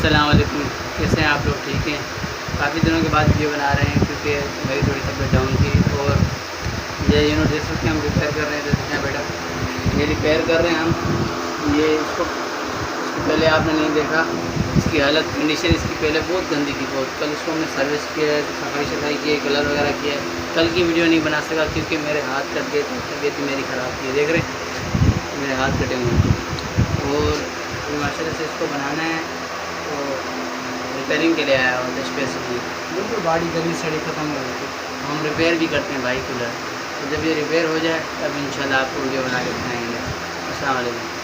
अस्सलाम वालेकुम। कैसे हैं आप लोग? ठीक हैं? काफ़ी दिनों के बाद वीडियो बना रहे हैं क्योंकि मेरी थोड़ी तबीयत डाउन थी। और ये यूनिट देख सकते हैं हम रिपेयर कर रहे हैं। देख सकते हैं बेटा, ये रिपेयर कर रहे हैं हम। ये इसको पहले आपने नहीं देखा, इसकी हालत कंडीशन इसकी पहले बहुत गंदी थी बहुत। कल इसको हमने सर्विस किया है, सफाई की है, कलर वगैरह किया है। कल की वीडियो नहीं बना सका क्योंकि मेरे हाथ कट गए थे, तबीयत मेरी ख़राब थी। देख रहे हैं मेरे हाथ कटे हुए हैं। और माशाल्लाह से इसको बनाना है तो रिपेयरिंग के लिए आया हुआ था स्पेशली। बिल्कुल बॉडी गली सड़ी ख़त्म हो गई थी। हम रिपेयर भी करते हैं भाई कूलर। तो जब ये रिपेयर हो जाए तब इंशाल्लाह आपको वीडियो बना के दिखाएँगे। अस्सलाम वालेकुम।